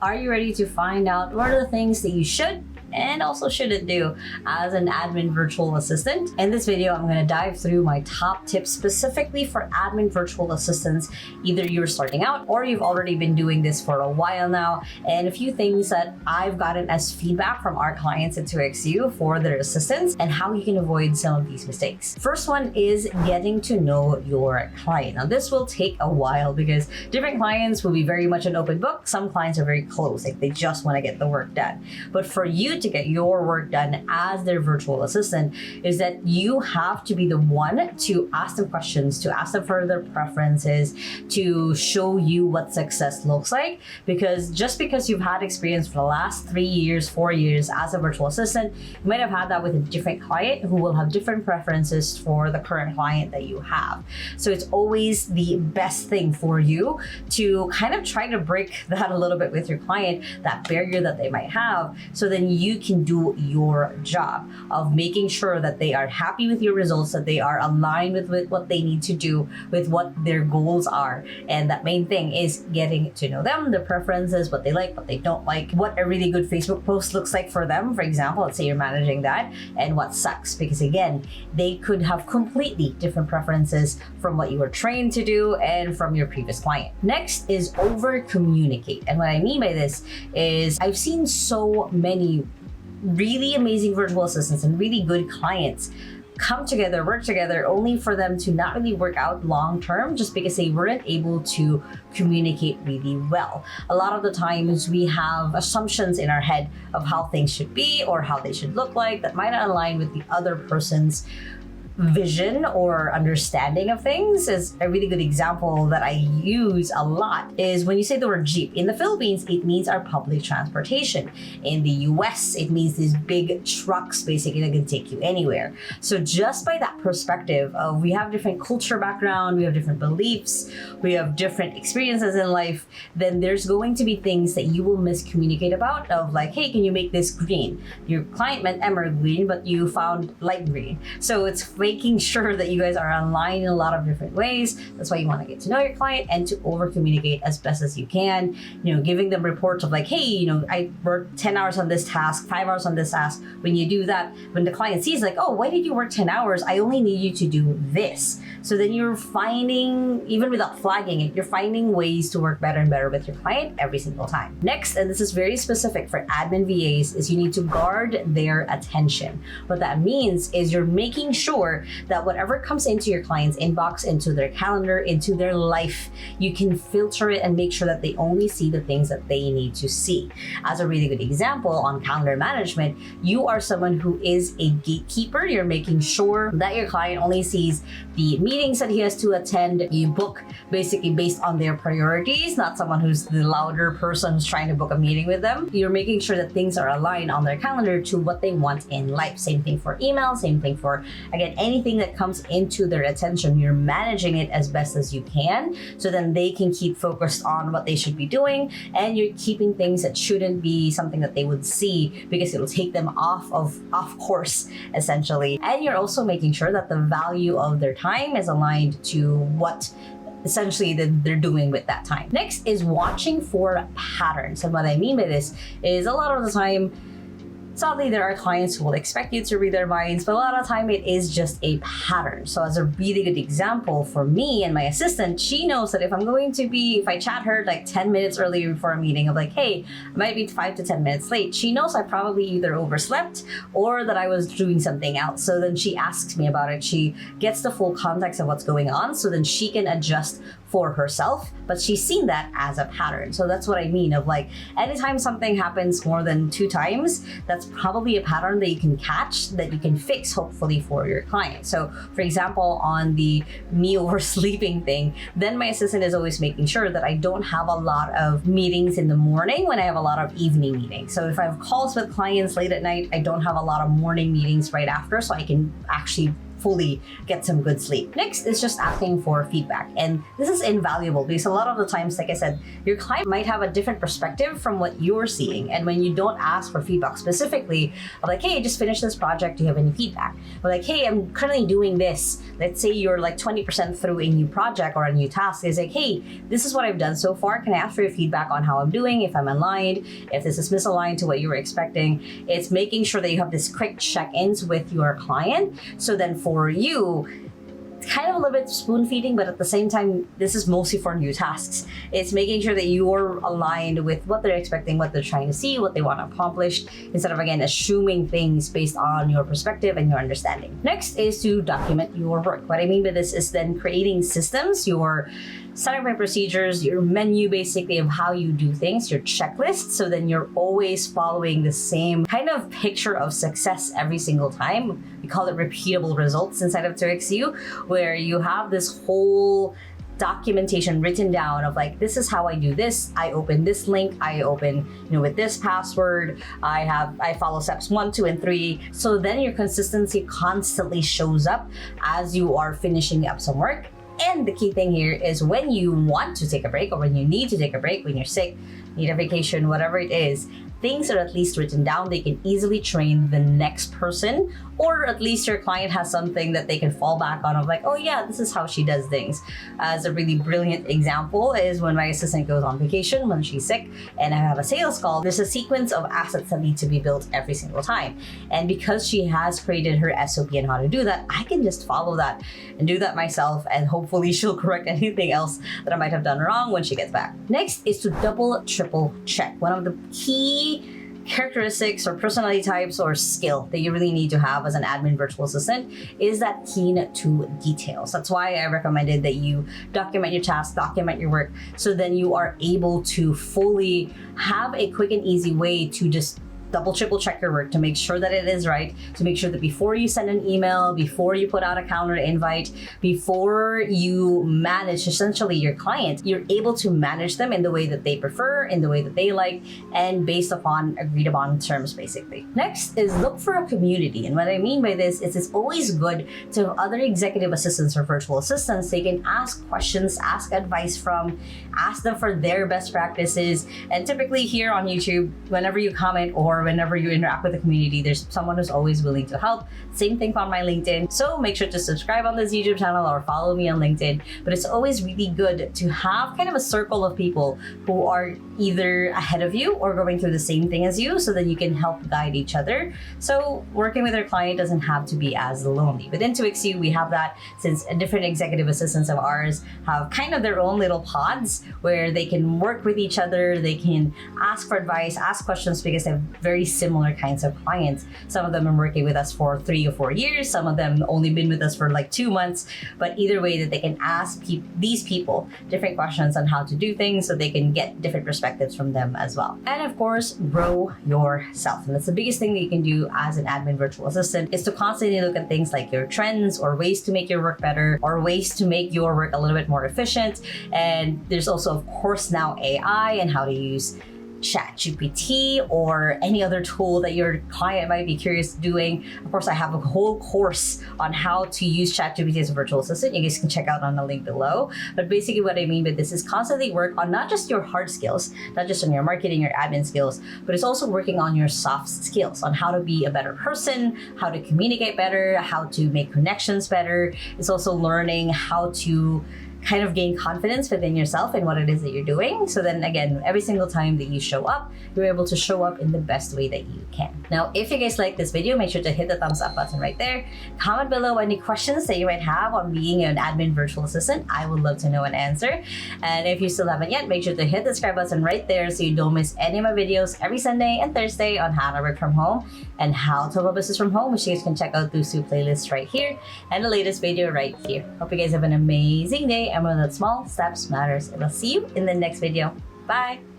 Are you ready to find out what are the things that you should and also shouldn't do as an admin virtual assistant? In this video, I'm going to dive through my top tips specifically for admin virtual assistants. Either you're starting out or you've already been doing this for a while now, and a few things that I've gotten as feedback from our clients at 2XU for their assistants and how you can avoid some of these mistakes. First one is getting to know your client. Now this will take a while because different clients will be very much an open book. Some clients are very close, like they just want to get the work done. But for you to get your work done as their virtual assistant is that you have to be the one to ask them questions, to ask them for their preferences, to show you what success looks like. Because just because you've had experience for the last 3 years, 4 years as a virtual assistant, you might have had that with a different client who will have different preferences for the current client that you have. So it's always the best thing for you to kind of try to break that a little bit with your client, that barrier that they might have, so then you can do your job of making sure that they are happy with your results, that they are aligned with what they need to do, with what their goals are. And that main thing is getting to know them, their preferences, what they like, what they don't like, what a really good Facebook post looks like for them. For example, let's say you're managing that, and what sucks, because again, they could have completely different preferences from what you were trained to do and from your previous client. Next is over communicate. And what I mean by this is I've seen so many really amazing virtual assistants and really good clients come together, work together, only for them to not really work out long term just because they weren't able to communicate really well. A lot of the times we have assumptions in our head of how things should be or how they should look like that might not align with the other person's vision or understanding of things. Is a really good example that I use a lot is when you say the word Jeep. In the Philippines, it means our public transportation. In the US, it means these big trucks basically that can take you anywhere. So just by that perspective of we have different culture background, we have different beliefs, we have different experiences in life, then there's going to be things that you will miscommunicate about of like, hey, can you make this green? Your client meant emerald green, but you found light green. So it's making sure that you guys are aligned in a lot of different ways. That's why you want to get to know your client and to over communicate as best as you can. Giving them reports of like, hey, I worked 10 hours on this task, 5 hours on this task. When you do that, when the client sees like, oh, why did you work 10 hours? I only need you to do this. So then you're finding, even without flagging it, you're finding ways to work better and better with your client every single time. Next, and this is very specific for admin VAs, is you need to guard their attention. What that means is you're making sure that whatever comes into your client's inbox, into their calendar, into their life, you can filter it and make sure that they only see the things that they need to see. As a really good example on calendar management, you are someone who is a gatekeeper. You're making sure that your client only sees the meetings that he has to attend. You book basically based on their priorities, not someone who's the louder person who's trying to book a meeting with them. You're making sure that things are aligned on their calendar to what they want in life. Same thing for email, same thing for, again, anything that comes into their attention. You're managing it as best as you can so then they can keep focused on what they should be doing, and you're keeping things that shouldn't be something that they would see because it'll take them off course essentially. And you're also making sure that the value of their time is aligned to what essentially that they're doing with that time. Next is watching for patterns. And what I mean by this is a lot of the time, sadly, there are clients who will expect you to read their minds, but a lot of the time it is just a pattern. So as a really good example for me and my assistant, she knows that if I chat her like 10 minutes early before a meeting of like, hey, I might be 5 to 10 minutes late, she knows I probably either overslept or that I was doing something else. So then she asks me about it. She gets the full context of what's going on, so then she can adjust for herself, but she's seen that as a pattern. So that's what I mean of like, anytime something happens more than 2 times, that's probably a pattern that you can catch, that you can fix hopefully for your client. So for example, on the me oversleeping thing, then my assistant is always making sure that I don't have a lot of meetings in the morning when I have a lot of evening meetings. So if I have calls with clients late at night, I don't have a lot of morning meetings right after, so I can actually fully get some good sleep. Next is just asking for feedback. And this is invaluable because a lot of the times, like I said, your client might have a different perspective from what you're seeing. And when you don't ask for feedback specifically, like, hey, I just finished this project, do you have any feedback? Or like, hey, I'm currently doing this. Let's say you're like 20% through a new project or a new task. It's like, hey, this is what I've done so far. Can I ask for your feedback on how I'm doing, if I'm aligned, if this is misaligned to what you were expecting? It's making sure that you have this quick check-ins with your client. So then for you, kind of a little bit spoon feeding, but at the same time, this is mostly for new tasks. It's making sure that you're aligned with what they're expecting, what they're trying to see, what they want to accomplish, instead of, again, assuming things based on your perspective and your understanding. Next is to document your work. What I mean by this is then creating systems, your standard procedures, your menu basically of how you do things, your checklist. So then you're always following the same kind of picture of success every single time. We call it repeatable results inside of 2XU, where you have this whole documentation written down of like, this is how I do this. I open this link, I open, with this password, I follow steps 1, 2, and 3. So then your consistency constantly shows up as you are finishing up some work. And the key thing here is when you want to take a break or when you need to take a break, when you're sick, need a vacation, whatever it is, things are at least written down. They can easily train the next person, or at least your client has something that they can fall back on of like, oh yeah, this is how she does things. As a really brilliant example is when my assistant goes on vacation, when she's sick, and I have a sales call, there's a sequence of assets that need to be built every single time. And because she has created her SOP and how to do that, I can just follow that and do that myself, and hopefully she'll correct anything else that I might have done wrong when she gets back. Next is to double, triple check. One of the key characteristics or personality types or skill that you really need to have as an admin virtual assistant is that keen to details. That's why I recommended that you document your tasks, document your work, so then you are able to fully have a quick and easy way to just double, triple check your work to make sure that it is right, to make sure that before you send an email, before you put out a calendar invite, before you manage essentially your client, you're able to manage them in the way that they prefer, in the way that they like, and based upon agreed upon terms, basically. Next is look for a community. And what I mean by this is it's always good to have other executive assistants or virtual assistants they can ask questions, ask advice from, ask them for their best practices. And typically here on YouTube, whenever you comment or whenever you interact with the community, there's someone who's always willing to help. Same thing on my LinkedIn. So make sure to subscribe on this YouTube channel or follow me on LinkedIn. But it's always really good to have kind of a circle of people who are either ahead of you or going through the same thing as you, so that you can help guide each other. So working with our client doesn't have to be as lonely. Within 2XU, we have that, since different executive assistants of ours have kind of their own little pods where they can work with each other, they can ask for advice, ask questions, because they have very similar kinds of clients. Some of them are working with us for 3 or 4 years, some of them only been with us for like 2 months, but either way that they can ask these people different questions on how to do things so they can get different perspectives from them as well. And of course, grow yourself. And that's the biggest thing that you can do as an admin virtual assistant, is to constantly look at things like your trends or ways to make your work better or ways to make your work a little bit more efficient. And there's also, of course, now AI and how to use ChatGPT or any other tool that your client might be curious doing. Of course, I have a whole course on how to use ChatGPT as a virtual assistant. You guys can check out on the link below. But basically what I mean by this is constantly work on not just your hard skills, not just on your marketing, your admin skills, but it's also working on your soft skills, on how to be a better person, how to communicate better, how to make connections better. It's also learning how to kind of gain confidence within yourself and what it is that you're doing. So then again, every single time that you show up, you're able to show up in the best way that you can. Now, if you guys like this video, make sure to hit the thumbs up button right there. Comment below any questions that you might have on being an admin virtual assistant. I would love to know an answer. And if you still haven't yet, make sure to hit the subscribe button right there so you don't miss any of my videos every Sunday and Thursday on how to work from home and how to have a business from home, which you guys can check out through playlist right here and the latest video right here. Hope you guys have an amazing day. And remember that small steps matters. And I'll see you in the next video. Bye.